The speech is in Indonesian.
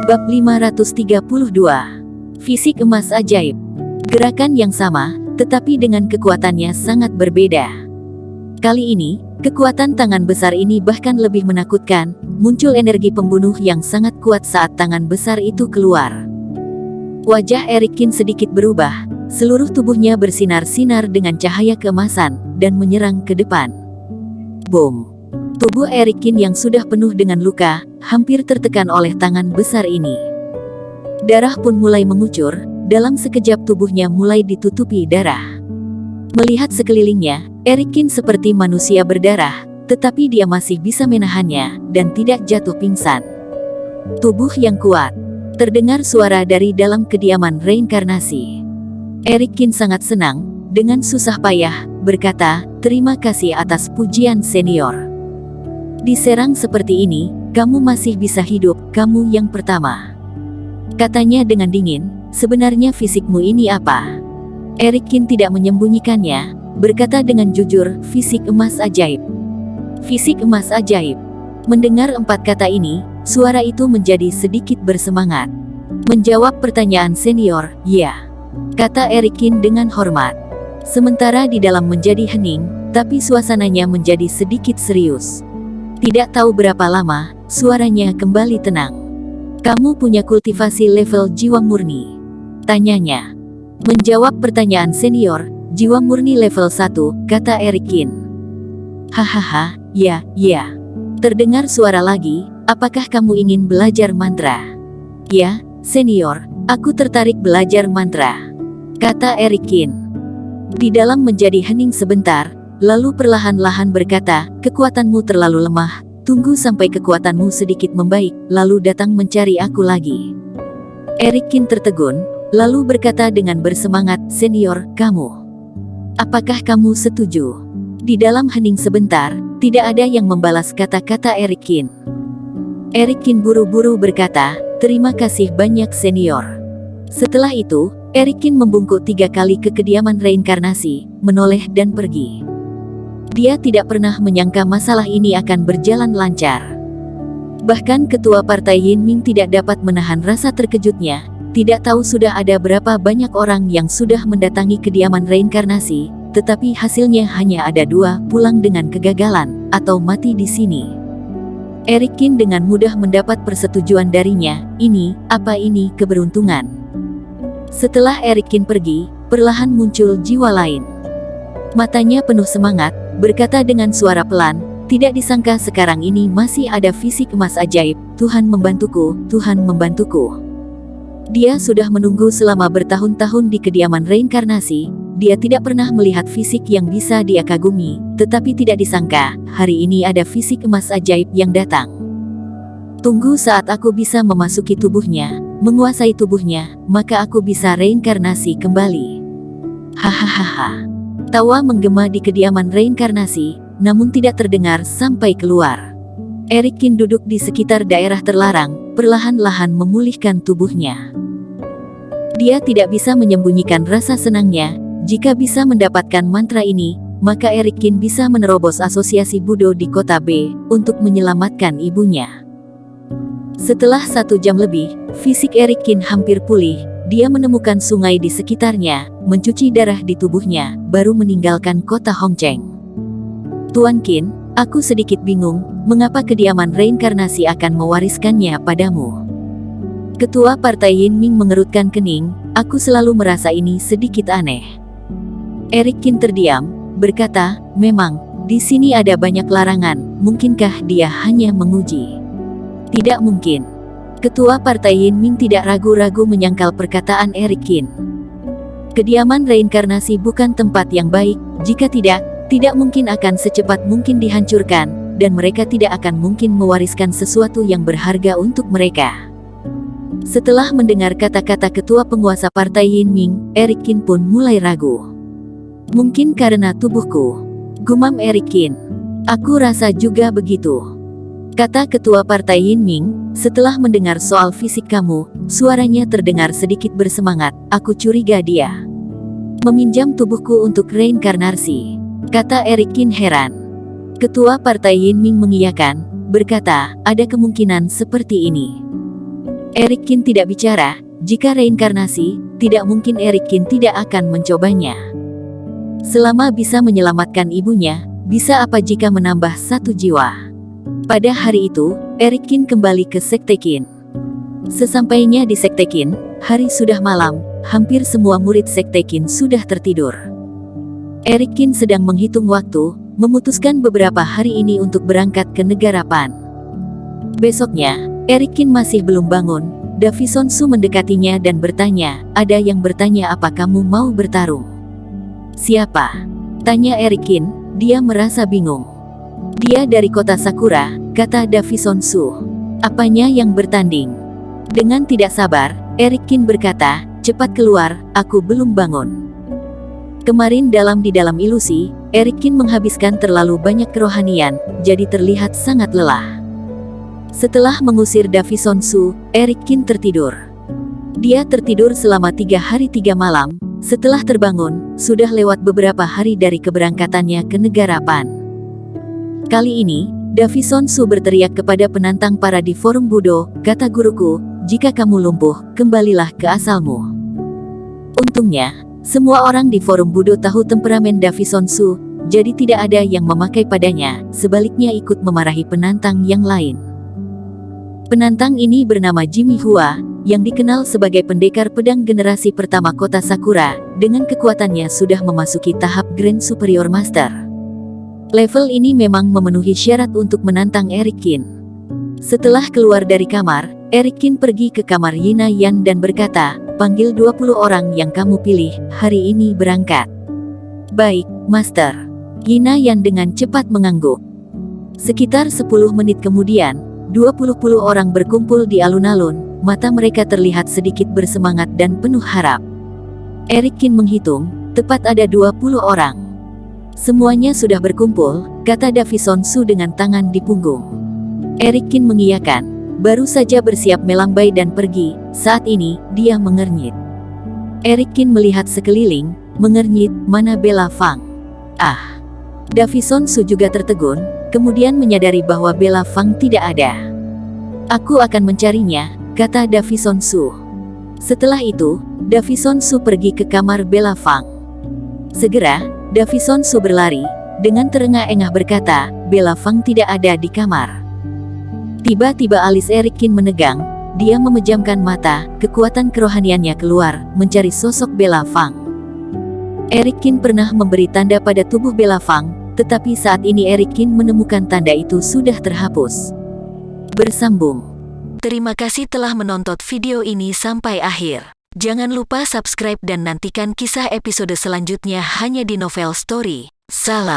Bab 532. Fisik emas ajaib. Gerakan yang sama, tetapi dengan kekuatannya sangat berbeda. Kali ini, kekuatan tangan besar ini bahkan lebih menakutkan. Muncul energi pembunuh yang sangat kuat saat tangan besar itu keluar. Wajah Erikin sedikit berubah. Seluruh tubuhnya bersinar-sinar dengan cahaya keemasan dan menyerang ke depan. Boom! Tubuh Erikin yang sudah penuh dengan luka, hampir tertekan oleh tangan besar ini. Darah pun mulai mengucur, dalam sekejap tubuhnya mulai ditutupi darah. Melihat sekelilingnya, Erikin seperti manusia berdarah, tetapi dia masih bisa menahannya, dan tidak jatuh pingsan. Tubuh yang kuat. Terdengar suara dari dalam kediaman reinkarnasi. Erikin sangat senang, dengan susah payah, berkata, "Terima kasih atas pujian senior. Diserang seperti ini, kamu masih bisa hidup, kamu yang pertama." Katanya dengan dingin, "Sebenarnya fisikmu ini apa?" Erikin tidak menyembunyikannya, berkata dengan jujur, "Fisik emas ajaib." Fisik emas ajaib. Mendengar 4 kata ini, suara itu menjadi sedikit bersemangat. Menjawab pertanyaan senior, "Ya," kata Erikin dengan hormat. Sementara di dalam menjadi hening, tapi suasananya menjadi sedikit serius. Tidak tahu berapa lama, suaranya kembali tenang. "Kamu punya kultivasi level jiwa murni?" tanyanya. Menjawab pertanyaan senior, "Jiwa murni level 1, kata Erikin. "Hahaha, ya. Terdengar suara lagi, "Apakah kamu ingin belajar mantra?" "Ya, senior, aku tertarik belajar mantra," kata Erikin. Di dalam menjadi hening sebentar, lalu perlahan-lahan berkata, "Kekuatanmu terlalu lemah, tunggu sampai kekuatanmu sedikit membaik, lalu datang mencari aku lagi." Erikin tertegun, lalu berkata dengan bersemangat, "Senior, kamu. Apakah kamu setuju?" Di dalam hening sebentar, tidak ada yang membalas kata-kata Erikin. Erikin buru-buru berkata, "Terima kasih banyak senior." Setelah itu, Erikin membungkuk 3 kali ke kediaman reinkarnasi, menoleh dan pergi. Dia tidak pernah menyangka masalah ini akan berjalan lancar. Bahkan ketua partai Yin Ming tidak dapat menahan rasa terkejutnya, tidak tahu sudah ada berapa banyak orang yang sudah mendatangi kediaman reinkarnasi, tetapi hasilnya hanya ada 2, pulang dengan kegagalan, atau mati di sini. Erikin dengan mudah mendapat persetujuan darinya, ini keberuntungan. Setelah Erikin pergi, perlahan muncul jiwa lain. Matanya penuh semangat, berkata dengan suara pelan, "Tidak disangka sekarang ini masih ada fisik emas ajaib, Tuhan membantuku, Tuhan membantuku." Dia sudah menunggu selama bertahun-tahun di kediaman reinkarnasi, dia tidak pernah melihat fisik yang bisa dia kagumi, tetapi tidak disangka, hari ini ada fisik emas ajaib yang datang. "Tunggu saat aku bisa memasuki tubuhnya, menguasai tubuhnya, maka aku bisa reinkarnasi kembali." Hahaha. Tawa menggema di kediaman reinkarnasi, namun tidak terdengar sampai keluar. Erikin duduk di sekitar daerah terlarang, perlahan-lahan memulihkan tubuhnya. Dia tidak bisa menyembunyikan rasa senangnya, jika bisa mendapatkan mantra ini, maka Erikin bisa menerobos asosiasi Budo di kota B, untuk menyelamatkan ibunya. Setelah 1 jam lebih, fisik Erikin hampir pulih, dia menemukan sungai di sekitarnya, mencuci darah di tubuhnya, baru meninggalkan kota Hongcheng. "Tuan Qin, aku sedikit bingung, mengapa kediaman reinkarnasi akan mewariskannya padamu?" Ketua partai Yin Ming mengerutkan kening, "Aku selalu merasa ini sedikit aneh." Erikin terdiam, berkata, "Memang, di sini ada banyak larangan, mungkinkah dia hanya menguji?" "Tidak mungkin." Ketua partai Yin Ming tidak ragu-ragu menyangkal perkataan Erikin. Kediaman reinkarnasi bukan tempat yang baik, jika tidak mungkin akan secepat mungkin dihancurkan, dan mereka tidak akan mungkin mewariskan sesuatu yang berharga untuk mereka. Setelah mendengar kata-kata ketua penguasa partai Yin Ming, Erikin pun mulai ragu. "Mungkin karena tubuhku," gumam Erikin. "Aku rasa juga begitu," kata ketua partai Yin Ming. "Setelah mendengar soal fisik kamu," suaranya terdengar sedikit bersemangat, "aku curiga dia meminjam tubuhku untuk reinkarnasi," kata Erikin heran. Ketua partai Yin Ming mengiyakan, berkata, "Ada kemungkinan seperti ini." Eric Kin tidak bicara. Jika reinkarnasi, tidak mungkin Eric Kin tidak akan mencobanya. Selama bisa menyelamatkan ibunya, bisa apa jika menambah satu jiwa? Pada hari itu, Eric Kin kembali ke Sekte Qin. Sesampainya di Sekte Qin, hari sudah malam, hampir semua murid Sekte Qin sudah tertidur. Eric Kin sedang menghitung waktu, memutuskan beberapa hari ini untuk berangkat ke negara Pan. Besoknya, Eric Kin masih belum bangun. Davison Su mendekatinya dan bertanya, "Ada yang bertanya apa kamu mau bertarung?" "Siapa?" tanya Eric Kin. Dia merasa bingung. "Dia dari kota Sakura," kata Davison Su. "Apanya yang bertanding?" Dengan tidak sabar, Eric Kin berkata, "Cepat keluar, aku belum bangun." Kemarin di dalam ilusi, Eric Kin menghabiskan terlalu banyak kerohanian, jadi terlihat sangat lelah. Setelah mengusir Davison Su, Eric Kin tertidur. Dia tertidur selama 3 hari 3 malam. Setelah terbangun, sudah lewat beberapa hari dari keberangkatannya ke negara Pan. Kali ini, Davison Su berteriak kepada penantang para di forum Budo, "Kata guruku, jika kamu lumpuh, kembalilah ke asalmu." Untungnya, semua orang di forum Budo tahu temperamen Davison Su, jadi tidak ada yang memakai padanya, sebaliknya ikut memarahi penantang yang lain. Penantang ini bernama Jimmy Hua, yang dikenal sebagai pendekar pedang generasi pertama kota Sakura. Dengan kekuatannya sudah memasuki tahap Grand Superior Master. Level ini memang memenuhi syarat untuk menantang Eric Kin. Setelah keluar dari kamar, Eric Kin pergi ke kamar Yina Yan dan berkata, "Panggil 20 orang yang kamu pilih, hari ini berangkat." "Baik, Master." Yina Yan dengan cepat mengangguk. Sekitar 10 menit kemudian, 20 orang berkumpul di alun-alun, mata mereka terlihat sedikit bersemangat dan penuh harap. Eric Kin menghitung, tepat ada 20 orang. "Semuanya sudah berkumpul," kata Davison Su dengan tangan di punggung. Eric Kin mengiyakan, baru saja bersiap melambai dan pergi, saat ini, dia mengernyit. Eric Kin melihat sekeliling, mengernyit, "Mana Bella Fang?" "Ah." Davison Su juga tertegun, kemudian menyadari bahwa Bella Fang tidak ada. "Aku akan mencarinya," kata Davison Su. Setelah itu, Davison Su pergi ke kamar Bella Fang. Segera, Davison Su berlari, dengan terengah-engah berkata, "Bella Fang tidak ada di kamar." Tiba-tiba alis Eric Kin menegang, dia memejamkan mata, kekuatan kerohaniannya keluar, mencari sosok Bella Fang. Eric Kin pernah memberi tanda pada tubuh Bella Fang, tetapi saat ini Eric Kin menemukan tanda itu sudah terhapus. Bersambung. Terima kasih telah menonton video ini sampai akhir. Jangan lupa subscribe dan nantikan kisah episode selanjutnya hanya di Novel Story. Salam.